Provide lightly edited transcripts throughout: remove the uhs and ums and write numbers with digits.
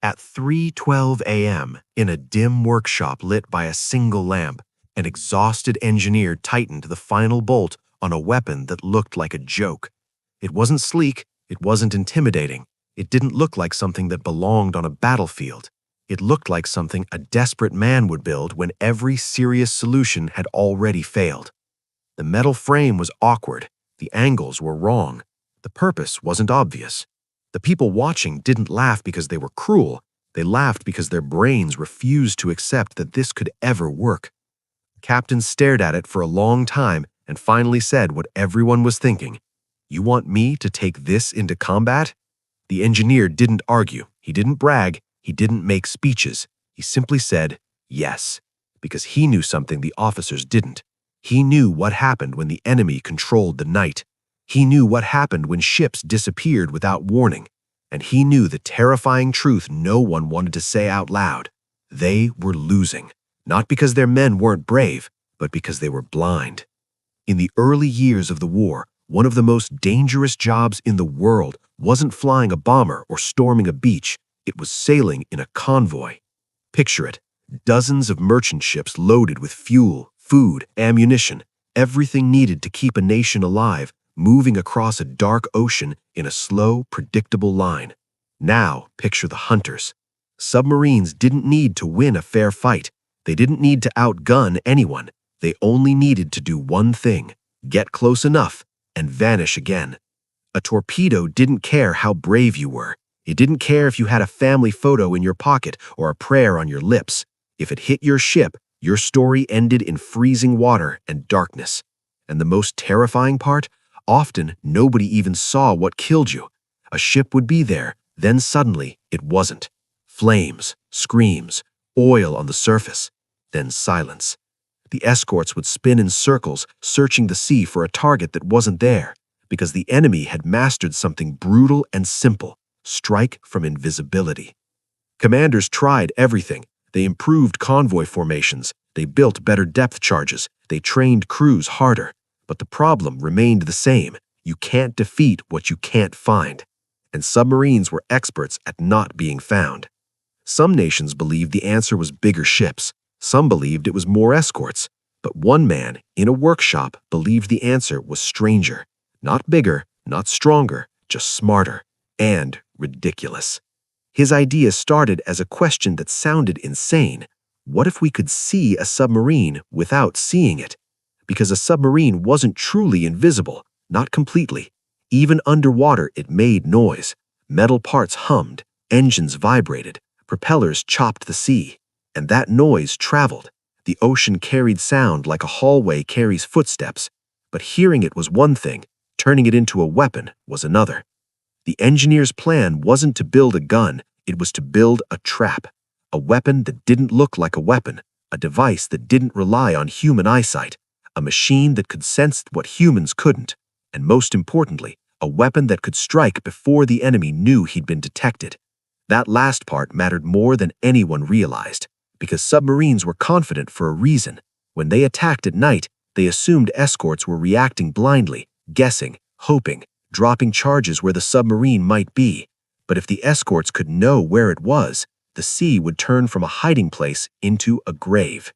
At 3:12 a.m., in a dim workshop lit by a single lamp, an exhausted engineer tightened the final bolt on a weapon that looked like a joke. It wasn't sleek, it wasn't intimidating, it didn't look like something that belonged on a battlefield. It looked like something a desperate man would build when every serious solution had already failed. The metal frame was awkward, the angles were wrong, the purpose wasn't obvious. The people watching didn't laugh because they were cruel, they laughed because their brains refused to accept that this could ever work. The captain stared at it for a long time and finally said what everyone was thinking. "You want me to take this into combat?" The engineer didn't argue, he didn't brag, he didn't make speeches. He simply said, yes, because he knew something the officers didn't. He knew what happened when the enemy controlled the night. He knew what happened when ships disappeared without warning. And he knew the terrifying truth no one wanted to say out loud. They were losing, not because their men weren't brave, but because they were blind. In the early years of the war, one of the most dangerous jobs in the world wasn't flying a bomber or storming a beach, it was sailing in a convoy. Picture it, dozens of merchant ships loaded with fuel, food, ammunition, everything needed to keep a nation alive, moving across a dark ocean in a slow, predictable line. Now, picture the hunters. Submarines didn't need to win a fair fight. They didn't need to outgun anyone. They only needed to do one thing, get close enough and vanish again. A torpedo didn't care how brave you were. It didn't care if you had a family photo in your pocket or a prayer on your lips. If it hit your ship, your story ended in freezing water and darkness. And the most terrifying part? Often, nobody even saw what killed you. A ship would be there, then suddenly, it wasn't. Flames, screams, oil on the surface, then silence. The escorts would spin in circles, searching the sea for a target that wasn't there, because the enemy had mastered something brutal and simple: strike from invisibility. Commanders tried everything. They improved convoy formations, they built better depth charges, they trained crews harder. But the problem remained the same. You can't defeat what you can't find. And submarines were experts at not being found. Some nations believed the answer was bigger ships. Some believed it was more escorts. But one man, in a workshop, believed the answer was stranger. Not bigger, not stronger, just smarter. And ridiculous. His idea started as a question that sounded insane. What if we could see a submarine without seeing it? Because a submarine wasn't truly invisible, not completely. Even underwater, it made noise. Metal parts hummed, engines vibrated, propellers chopped the sea. And that noise traveled. The ocean carried sound like a hallway carries footsteps. But hearing it was one thing, turning it into a weapon was another. The engineer's plan wasn't to build a gun, it was to build a trap. A weapon that didn't look like a weapon, a device that didn't rely on human eyesight, a machine that could sense what humans couldn't, and most importantly, a weapon that could strike before the enemy knew he'd been detected. That last part mattered more than anyone realized, because submarines were confident for a reason. When they attacked at night, they assumed escorts were reacting blindly, guessing, hoping, dropping charges where the submarine might be. But if the escorts could know where it was, the sea would turn from a hiding place into a grave.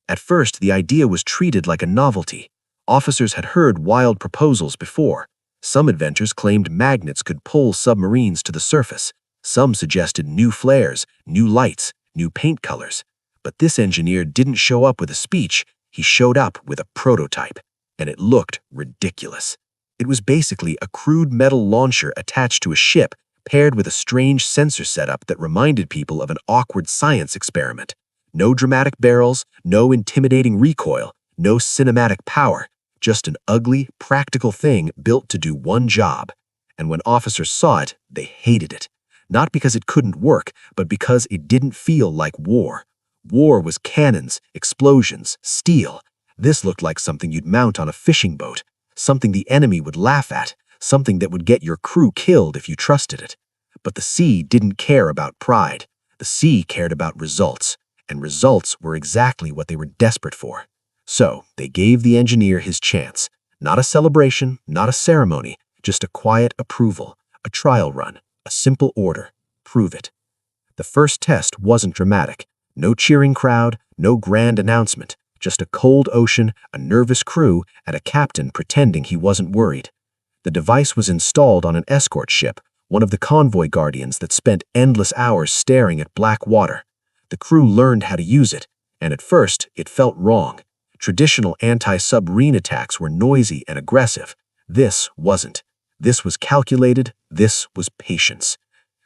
At first, the idea was treated like a novelty. Officers had heard wild proposals before. Some inventors claimed magnets could pull submarines to the surface. Some suggested new flares, new lights, new paint colors. But this engineer didn't show up with a speech, he showed up with a prototype. And it looked ridiculous. It was basically a crude metal launcher attached to a ship, paired with a strange sensor setup that reminded people of an awkward science experiment. No dramatic barrels, no intimidating recoil, no cinematic power, just an ugly, practical thing built to do one job. And when officers saw it, they hated it. Not because it couldn't work, but because it didn't feel like war. War was cannons, explosions, steel. This looked like something you'd mount on a fishing boat, something the enemy would laugh at, something that would get your crew killed if you trusted it. But the sea didn't care about pride. The sea cared about results, and results were exactly what they were desperate for. So they gave the engineer his chance. Not a celebration, not a ceremony, just a quiet approval, a trial run, a simple order. Prove it. The first test wasn't dramatic. No cheering crowd, no grand announcement, just a cold ocean, a nervous crew, and a captain pretending he wasn't worried. The device was installed on an escort ship, one of the convoy guardians that spent endless hours staring at black water. The crew learned how to use it, and at first it felt wrong. Traditional anti-submarine attacks were noisy and aggressive. This wasn't. This was calculated. This was patience.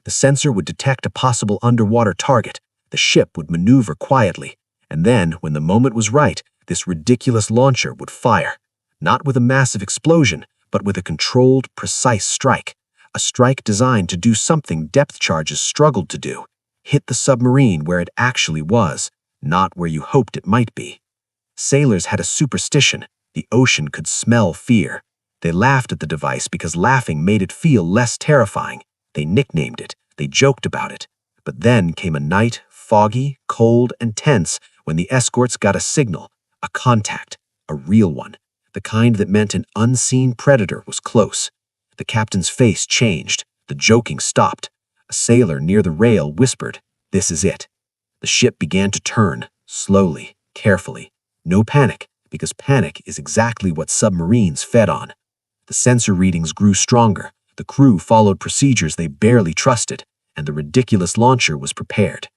The sensor would detect a possible underwater target. The ship would maneuver quietly. And then, when the moment was right, this ridiculous launcher would fire. Not with a massive explosion, but with a controlled, precise strike. A strike designed to do something depth charges struggled to do. Hit the submarine where it actually was, not where you hoped it might be. Sailors had a superstition. The ocean could smell fear. They laughed at the device because laughing made it feel less terrifying. They nicknamed it. They joked about it. But then came a night, foggy, cold, and tense, when the escorts got a signal, a contact, a real one, the kind that meant an unseen predator was close. The captain's face changed. The joking stopped. A sailor near the rail whispered, "This is it." The ship began to turn, slowly, carefully. No panic, because panic is exactly what submarines fed on. The sensor readings grew stronger. The crew followed procedures they barely trusted, and the ridiculous launcher was prepared.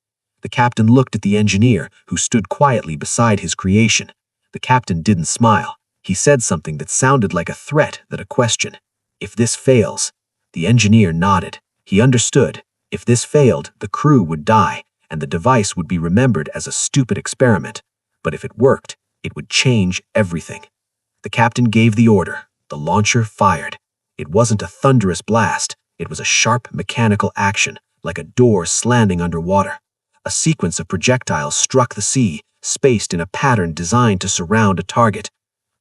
The captain looked at the engineer, who stood quietly beside his creation. The captain didn't smile. He said something that sounded like a threat than a question. "If this fails..." The engineer nodded. He understood. If this failed, the crew would die, and the device would be remembered as a stupid experiment. But if it worked, it would change everything. The captain gave the order. The launcher fired. It wasn't a thunderous blast. It was a sharp mechanical action, like a door slamming underwater. A sequence of projectiles struck the sea, spaced in a pattern designed to surround a target.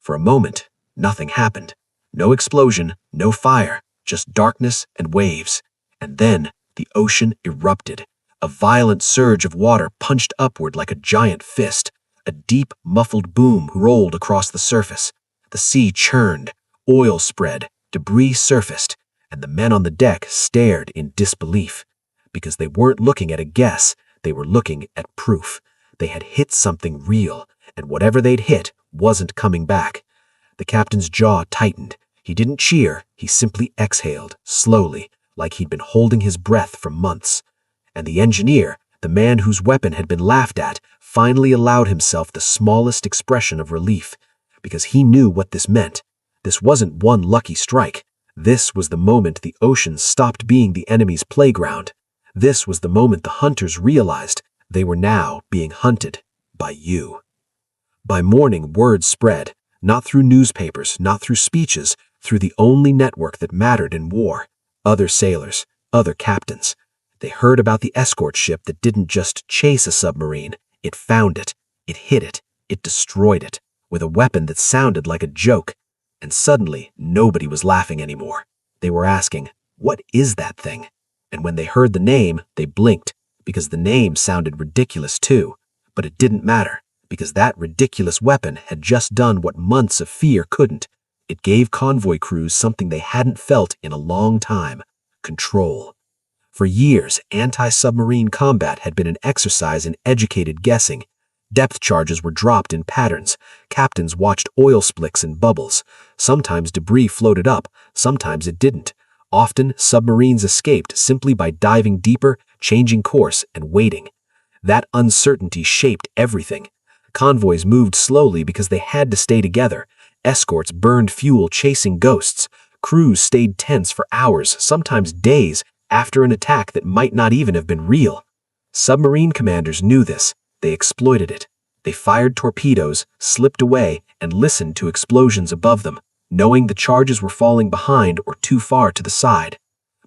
For a moment, nothing happened. No explosion, no fire, just darkness and waves. And then, the ocean erupted. A violent surge of water punched upward like a giant fist. A deep, muffled boom rolled across the surface. The sea churned, oil spread, debris surfaced, and the men on the deck stared in disbelief. Because they weren't looking at a guess, they were looking at proof. They had hit something real, and whatever they'd hit wasn't coming back. The captain's jaw tightened. He didn't cheer, he simply exhaled, slowly, like he'd been holding his breath for months. And the engineer, the man whose weapon had been laughed at, finally allowed himself the smallest expression of relief, because he knew what this meant. This wasn't one lucky strike. This was the moment the ocean stopped being the enemy's playground. This was the moment the hunters realized they were now being hunted by you. By morning, word spread, not through newspapers, not through speeches, through the only network that mattered in war. Other sailors, other captains. They heard about the escort ship that didn't just chase a submarine. It found it. It hit it. It destroyed it, with a weapon that sounded like a joke. And suddenly, nobody was laughing anymore. They were asking, "What is that thing?" And when they heard the name, they blinked, because the name sounded ridiculous too. But it didn't matter, because that ridiculous weapon had just done what months of fear couldn't. It gave convoy crews something they hadn't felt in a long time: control. For years, anti-submarine combat had been an exercise in educated guessing. Depth charges were dropped in patterns. Captains watched oil slicks and bubbles. Sometimes debris floated up, sometimes it didn't. Often, submarines escaped simply by diving deeper, changing course, and waiting. That uncertainty shaped everything. Convoys moved slowly because they had to stay together. Escorts burned fuel chasing ghosts. Crews stayed tense for hours, sometimes days, after an attack that might not even have been real. Submarine commanders knew this. They exploited it. They fired torpedoes, slipped away, and listened to explosions above them, knowing the charges were falling behind or too far to the side.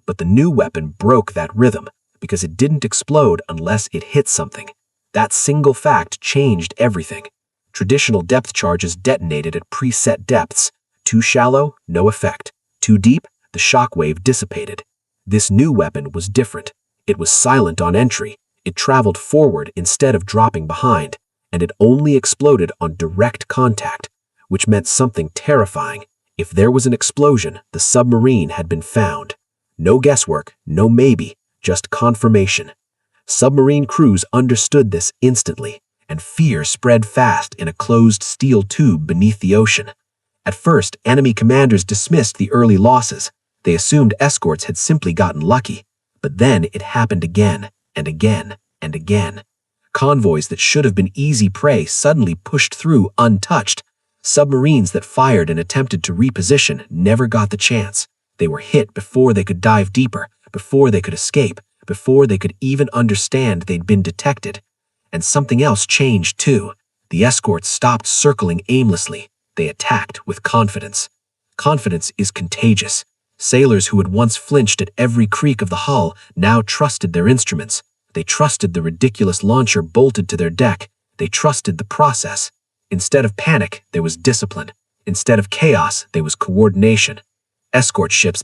But the new weapon broke that rhythm, because it didn't explode unless it hit something. That single fact changed everything. Traditional depth charges detonated at preset depths. Too shallow, no effect. Too deep, the shockwave dissipated. This new weapon was different. It was silent on entry. It traveled forward instead of dropping behind, and it only exploded on direct contact, which meant something terrifying. If there was an explosion, the submarine had been found. No guesswork, no maybe, just confirmation. Submarine crews understood this instantly, and fear spread fast in a closed steel tube beneath the ocean. At first, enemy commanders dismissed the early losses. They assumed escorts had simply gotten lucky. But then it happened again, and again, and again. Convoys that should have been easy prey suddenly pushed through untouched. Submarines that fired and attempted to reposition never got the chance. They were hit before they could dive deeper, before they could escape, before they could even understand they'd been detected. And something else changed too. The escorts stopped circling aimlessly. They attacked with confidence. Confidence is contagious. Sailors who had once flinched at every creak of the hull now trusted their instruments. They trusted the ridiculous launcher bolted to their deck. They trusted the process. Instead of panic, there was discipline. Instead of chaos, there was coordination. Escort ships